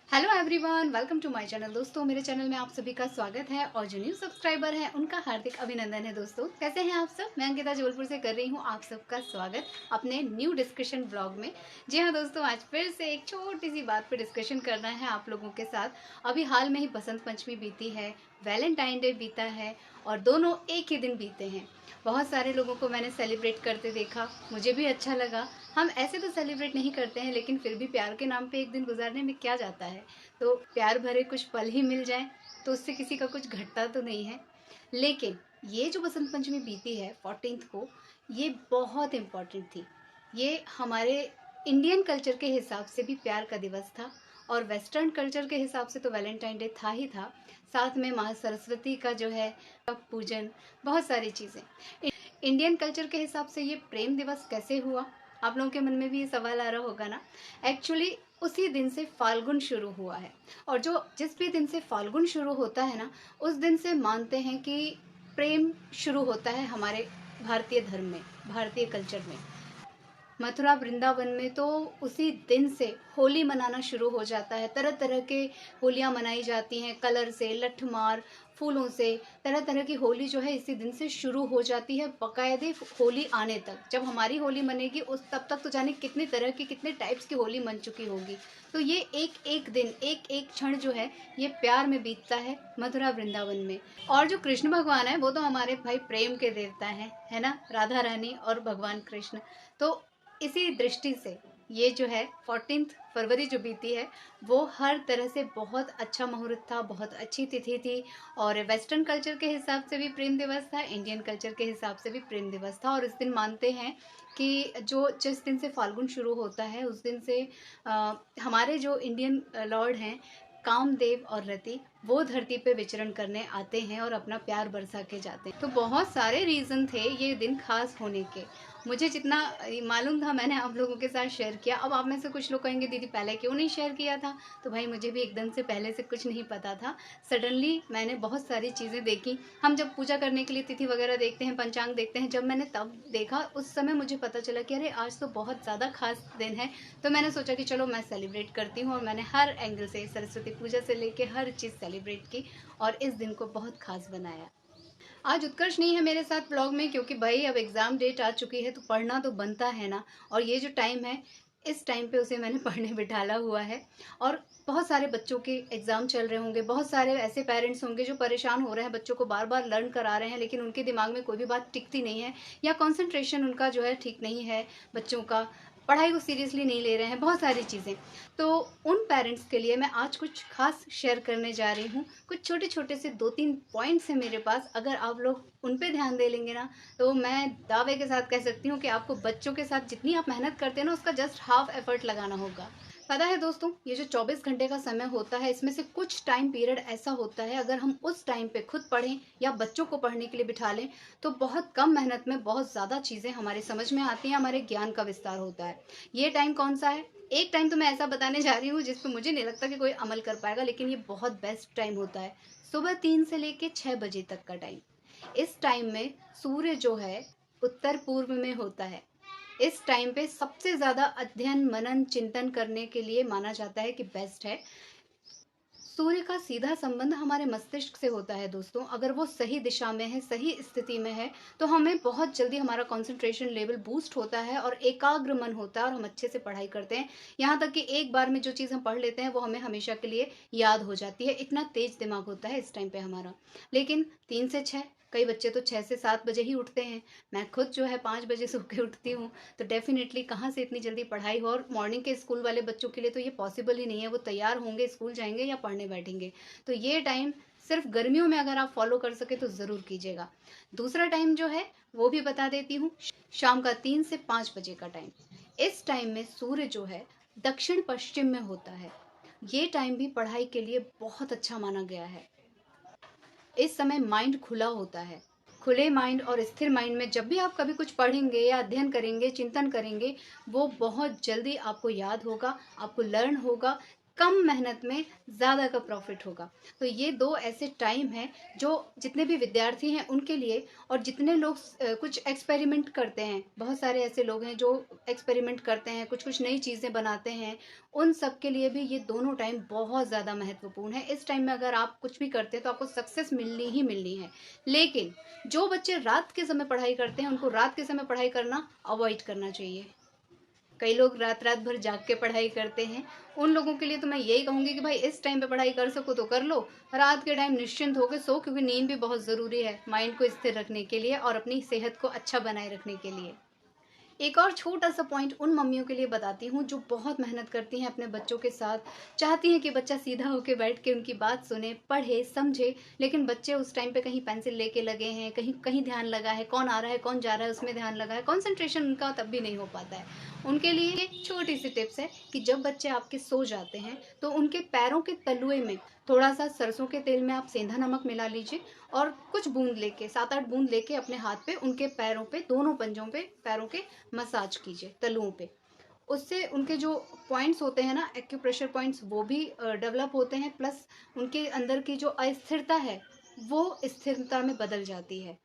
Hello everyone, welcome to my channel. दोस्तों, मेरे channel में आप सभी का स्वागत है और जो न्यू सब्सक्राइबर हैं उनका हार्दिक अभिनंदन है। दोस्तों, कैसे हैं आप सब? मैं अंकिता जबलपुर से कर रही हूं आप सबका स्वागत अपने न्यू डिस्कशन ब्लॉग में। जी हाँ दोस्तों, आज फिर से एक छोटी सी बात पे डिस्कशन करना है आप लोगों के साथ। अभी हाल में ही बसंत पंचमी बीती है, वैलेंटाइन डे बीता है और दोनों एक ही दिन बीते हैं। बहुत सारे लोगों को मैंने सेलिब्रेट करते देखा, मुझे भी अच्छा लगा। हम ऐसे तो सेलिब्रेट नहीं करते हैं, लेकिन फिर भी प्यार के नाम पे एक दिन गुजारने में क्या जाता है। तो प्यार भरे कुछ पल ही मिल जाए तो उससे किसी का कुछ घटता तो नहीं है। लेकिन ये जो बसंत पंचमी बीती है 14th को, ये बहुत इम्पोर्टेंट थी। ये हमारे इंडियन कल्चर के हिसाब से भी प्यार का दिवस था और वेस्टर्न कल्चर के हिसाब से तो वैलेंटाइन डे था ही था। साथ में माँ सरस्वती का जो है पूजन, बहुत सारी चीज़ें। इंडियन कल्चर के हिसाब से ये प्रेम दिवस कैसे हुआ, आप लोगों के मन में भी ये सवाल आ रहा होगा ना। एक्चुअली उसी दिन से फाल्गुन शुरू हुआ है और जो जिस भी दिन से फाल्गुन शुरू होता है ना, उस दिन से मानते हैं कि प्रेम शुरू होता है हमारे भारतीय धर्म में, भारतीय कल्चर में। मथुरा वृंदावन में तो उसी दिन से होली मनाना शुरू हो जाता है। तरह तरह के होलियां मनाई जाती हैं, कलर से, लठमार, फूलों से। तरह तरह की होली जो है इसी दिन से शुरू हो जाती है, बाकायदे होली आने तक। जब हमारी होली मनेगी उस तब तक तो जाने कितने तरह की, कितने टाइप्स की होली मन चुकी होगी। तो ये एक एक दिन, एक एक क्षण जो है ये प्यार में बीतता है मथुरा वृंदावन में। और जो कृष्ण भगवान है वो तो हमारे भाई प्रेम के देवता है ना, राधा रानी और भगवान कृष्ण। तो इसी दृष्टि से ये जो है 14 फरवरी जो बीती है वो हर तरह से बहुत अच्छा मुहूर्त था, बहुत अच्छी तिथि थी। और वेस्टर्न कल्चर के हिसाब से भी प्रेम दिवस था, इंडियन कल्चर के हिसाब से भी प्रेम दिवस था। और इस दिन मानते हैं कि जिस दिन से फाल्गुन शुरू होता है उस दिन से हमारे जो इंडियन लॉर्ड हैं कामदेव और रति, वो धरती पे विचरण करने आते हैं और अपना प्यार बरसा के जाते हैं। तो बहुत सारे रीज़न थे ये दिन खास होने के। मुझे जितना मालूम था मैंने आप लोगों के साथ शेयर किया। अब आप में से कुछ लोग कहेंगे दीदी पहले क्यों नहीं शेयर किया था? तो भाई मुझे भी एकदम से पहले से कुछ नहीं पता था। सडनली मैंने बहुत सारी चीज़ें देखी। हम जब पूजा करने के लिए तिथि वगैरह देखते हैं, पंचांग देखते हैं, जब मैंने तब देखा उस समय मुझे पता चला कि अरे आज तो बहुत ज़्यादा खास दिन है। तो मैंने सोचा कि चलो मैं सेलिब्रेट करती हूँ और मैंने हर एंगल से सरस्वती पूजा से लेके हर चीज़ सेलिब्रेट की और इस दिन को बहुत खास बनाया। आज उत्कर्ष नहीं है मेरे साथ ब्लॉग में क्योंकि भाई अब एग्ज़ाम डेट आ चुकी है तो पढ़ना तो बनता है ना। और ये जो टाइम है इस टाइम पे उसे मैंने पढ़ने बिठाला हुआ है। और बहुत सारे बच्चों के एग्ज़ाम चल रहे होंगे, बहुत सारे ऐसे पेरेंट्स होंगे जो परेशान हो रहे हैं, बच्चों को बार बार लर्न करा रहे हैं लेकिन उनके दिमाग में कोई भी बात टिकती नहीं है या कंसंट्रेशन उनका जो है ठीक नहीं है, बच्चों का पढ़ाई को सीरियसली नहीं ले रहे हैं, बहुत सारी चीज़ें। तो उन पेरेंट्स के लिए मैं आज कुछ खास शेयर करने जा रही हूँ। कुछ छोटे छोटे से 2-3 पॉइंट्स हैं मेरे पास, अगर आप लोग उन पे ध्यान दे लेंगे ना तो मैं दावे के साथ कह सकती हूँ कि आपको बच्चों के साथ जितनी आप मेहनत करते हैं ना उसका जस्ट हाफ एफर्ट लगाना होगा। पता है दोस्तों, ये जो 24 घंटे का समय होता है इसमें से कुछ टाइम पीरियड ऐसा होता है अगर हम उस टाइम पे खुद पढ़ें या बच्चों को पढ़ने के लिए बिठा लें तो बहुत कम मेहनत में बहुत ज़्यादा चीज़ें हमारे समझ में आती हैं, हमारे ज्ञान का विस्तार होता है। ये टाइम कौन सा है? एक टाइम तो मैं ऐसा बताने जा रही हूँ जिस पे मुझे नहीं लगता कि कोई अमल कर पाएगा, लेकिन ये बहुत बेस्ट टाइम होता है। सुबह 3 से लेके 6 बजे तक का टाइम। इस टाइम में सूर्य जो है उत्तर पूर्व में होता है। इस टाइम पे सबसे ज़्यादा अध्ययन, मनन, चिंतन करने के लिए माना जाता है कि बेस्ट है। सूर्य का सीधा संबंध हमारे मस्तिष्क से होता है दोस्तों। अगर वो सही दिशा में है, सही स्थिति में है तो हमें बहुत जल्दी हमारा कंसंट्रेशन लेवल बूस्ट होता है और एकाग्र मन होता है और हम अच्छे से पढ़ाई करते हैं। यहाँ तक कि एक बार में जो चीज़ हम पढ़ लेते हैं वो हमें हमेशा के लिए याद हो जाती है। इतना तेज दिमाग होता है इस टाइम पे हमारा। लेकिन 3 से 6, कई बच्चे तो 6 से 7 बजे ही उठते हैं। मैं खुद जो है 5 बजे सो के उठती हूँ। तो डेफिनेटली कहाँ से इतनी जल्दी पढ़ाई हो। और मॉर्निंग के स्कूल वाले बच्चों के लिए तो ये पॉसिबल ही नहीं है, वो तैयार होंगे, स्कूल जाएंगे या पढ़ने बैठेंगे। तो ये टाइम सिर्फ गर्मियों में अगर आप फॉलो कर सके तो ज़रूर कीजिएगा। दूसरा टाइम जो है वो भी बता देती हूँ, शाम का 3 से 5 बजे का टाइम। इस टाइम में सूर्य जो है दक्षिण पश्चिम में होता है। ये टाइम भी पढ़ाई के लिए बहुत अच्छा माना गया है। इस समय माइंड खुला होता है। खुले माइंड और स्थिर माइंड में जब भी आप कभी कुछ पढ़ेंगे या अध्ययन करेंगे, चिंतन करेंगे, वो बहुत जल्दी आपको याद होगा, आपको लर्न होगा। कम मेहनत में ज़्यादा का प्रॉफिट होगा। तो ये 2 ऐसे टाइम हैं जो जितने भी विद्यार्थी हैं उनके लिए, और जितने लोग कुछ एक्सपेरिमेंट करते हैं, बहुत सारे ऐसे लोग हैं जो एक्सपेरिमेंट करते हैं, कुछ-कुछ नई चीज़ें बनाते हैं, उन सब के लिए भी ये दोनों टाइम बहुत ज़्यादा महत्वपूर्ण है। इस टाइम में अगर आप कुछ भी करते हैं तो आपको सक्सेस मिलनी ही मिलनी है। लेकिन जो बच्चे रात के समय पढ़ाई करते हैं, उनको रात के समय पढ़ाई करना अवॉइड करना चाहिए। कई लोग रात रात भर जाग के पढ़ाई करते हैं, उन लोगों के लिए तो मैं यही कहूँगी कि भाई इस टाइम पे पढ़ाई कर सको तो कर लो, रात के टाइम निश्चिंत होकर सो, क्योंकि नींद भी बहुत ज़रूरी है माइंड को स्थिर रखने के लिए और अपनी सेहत को अच्छा बनाए रखने के लिए। एक और छोटा-सा पॉइंट उन मम्मियों के लिए बताती हूँ जो बहुत मेहनत करती हैं अपने बच्चों के साथ, चाहती हैं कि बच्चा सीधा होके बैठ के उनकी बात सुने, पढ़े, समझे, लेकिन बच्चे उस टाइम पे कहीं पेंसिल लेके लगे हैं, कहीं कहीं ध्यान लगा है, कौन आ रहा है, कौन जा रहा है, उसमें ध्यान लगा है, कंसंट्रेशन उनका तब भी नहीं हो पाता है। उनके लिए एक छोटी-सी टिप्स है कि जब बच्चे आपके सो जाते हैं, तो उनके पैरों के तलुए में थोड़ा-सा सरसों के तेल में आप सेंधा नमक मिला लीजिए और कुछ बूंद लेके 7-8 बूंद लेके अपने हाथ पे उनके पैरों पे, दोनों पंजों पे, पैरों के मसाज कीजिए तलुओं पे। उससे उनके जो पॉइंट्स होते हैं ना, एक्यूप्रेशर पॉइंट्स, वो भी डेवलप होते हैं, प्लस उनके अंदर की जो अस्थिरता है वो स्थिरता में बदल जाती है।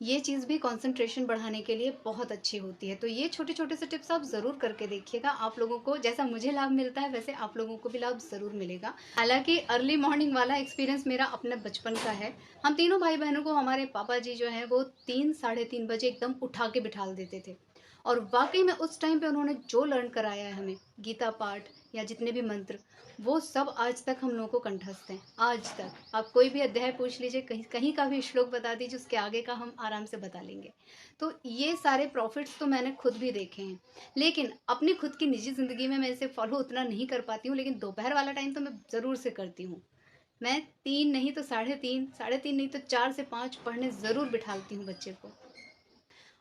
ये चीज़ भी कंसंट्रेशन बढ़ाने के लिए बहुत अच्छी होती है। तो ये छोटे-छोटे से टिप्स आप ज़रूर करके देखिएगा। आप लोगों को जैसा मुझे लाभ मिलता है वैसे आप लोगों को भी लाभ ज़रूर मिलेगा। हालाँकि अर्ली मॉर्निंग वाला एक्सपीरियंस मेरा अपने बचपन का है। हम तीनों भाई-बहनों को हमारे पापा जी जो हैं वो 3 साढ़े 3 बजे एकदम उठा के बिठाल देते थे। और वाक़ई में उस टाइम पे उन्होंने जो लर्न कराया है हमें, गीता पाठ या जितने भी मंत्र, वो सब आज तक हम लोगों को कंठस्थ हैं, आज तक। आप कोई भी अध्याय पूछ लीजिए, कहीं कहीं का भी श्लोक बता दीजिए, उसके आगे का हम आराम से बता लेंगे। तो ये सारे प्रॉफिट्स तो मैंने खुद भी देखे हैं, लेकिन अपनी खुद की निजी ज़िंदगी में मैं इसे फॉलो उतना नहीं कर पाती हूँ, लेकिन दोपहर वाला टाइम तो मैं ज़रूर से करती हूँ। मैं 3 नहीं तो साढ़े 3 नहीं तो 4 से 5 पढ़ने ज़रूर बिठालती हूँ बच्चे को।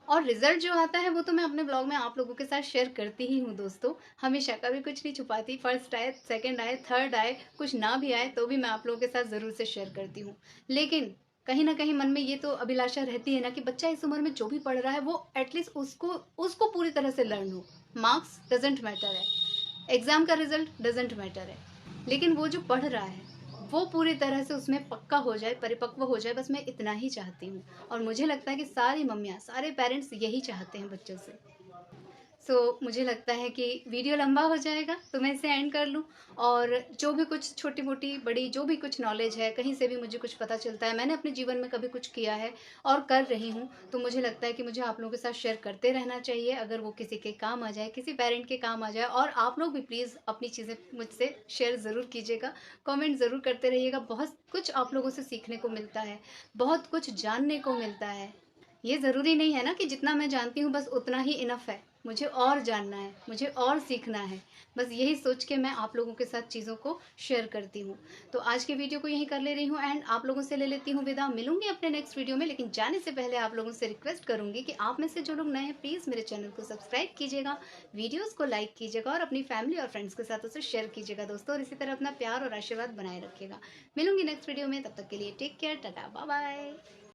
और रिजल्ट जो आता है वो तो मैं अपने ब्लॉग में आप लोगों के साथ शेयर करती ही हूँ दोस्तों। हमेशा कभी कुछ नहीं छुपाती, फर्स्ट आए, सेकंड आए, थर्ड आए, कुछ ना भी आए तो भी मैं आप लोगों के साथ ज़रूर से शेयर करती हूँ। लेकिन कहीं न कहीं मन में ये तो अभिलाषा रहती है ना कि बच्चा इस उम्र में जो भी पढ़ रहा है वो एटलीस्ट उसको उसको पूरी तरह से लर्न हो। मार्क्स डज़न्ट मैटर है, एग्ज़ाम का रिज़ल्ट डज़न्ट मैटर है, लेकिन वो जो पढ़ रहा है वो पूरी तरह से उसमें पक्का हो जाए, परिपक्व हो जाए, बस मैं इतना ही चाहती हूँ। और मुझे लगता है कि सारी मम्मियाँ, सारे पेरेंट्स यही चाहते हैं बच्चों से। मुझे लगता है कि वीडियो लंबा हो जाएगा तो मैं इसे एंड कर लूँ। और जो भी कुछ छोटी-मोटी, बड़ी जो भी कुछ नॉलेज है, कहीं से भी मुझे कुछ पता चलता है, मैंने अपने जीवन में कभी कुछ किया है और कर रही हूँ, तो मुझे लगता है कि मुझे आप लोगों के साथ शेयर करते रहना चाहिए। अगर वो किसी के काम आ जाए, किसी पेरेंट के काम आ जाए, और आप लोग भी प्लीज़ अपनी चीज़ें मुझसे शेयर ज़रूर कीजिएगा, कमेंट ज़रूर करते रहिएगा। बहुत कुछ आप लोगों से सीखने को मिलता है, बहुत कुछ जानने को मिलता है। ये ज़रूरी नहीं है ना कि जितना मैं जानती हूँ बस उतना ही इनफ है। मुझे और जानना है, मुझे और सीखना है। बस यही सोच के मैं आप लोगों के साथ चीज़ों को शेयर करती हूँ। तो आज की वीडियो को यहीं कर ले रही हूँ एंड आप लोगों से ले लेती हूँ विदा। मिलूँगी अपने नेक्स्ट वीडियो में, लेकिन जाने से पहले आप लोगों से रिक्वेस्ट करूँगी कि आप में से जो लोग नए हैं प्लीज़ मेरे चैनल को सब्सक्राइब कीजिएगा, वीडियोज़ को लाइक कीजिएगा और अपनी फैमिली और फ्रेंड्स के साथ उसे शेयर कीजिएगा दोस्तों, और इसी तरह अपना प्यार और आशीर्वाद बनाए रखिएगा। मिलूँगी नेक्स्ट वीडियो में, तब तक के लिए take care, tata, bye bye.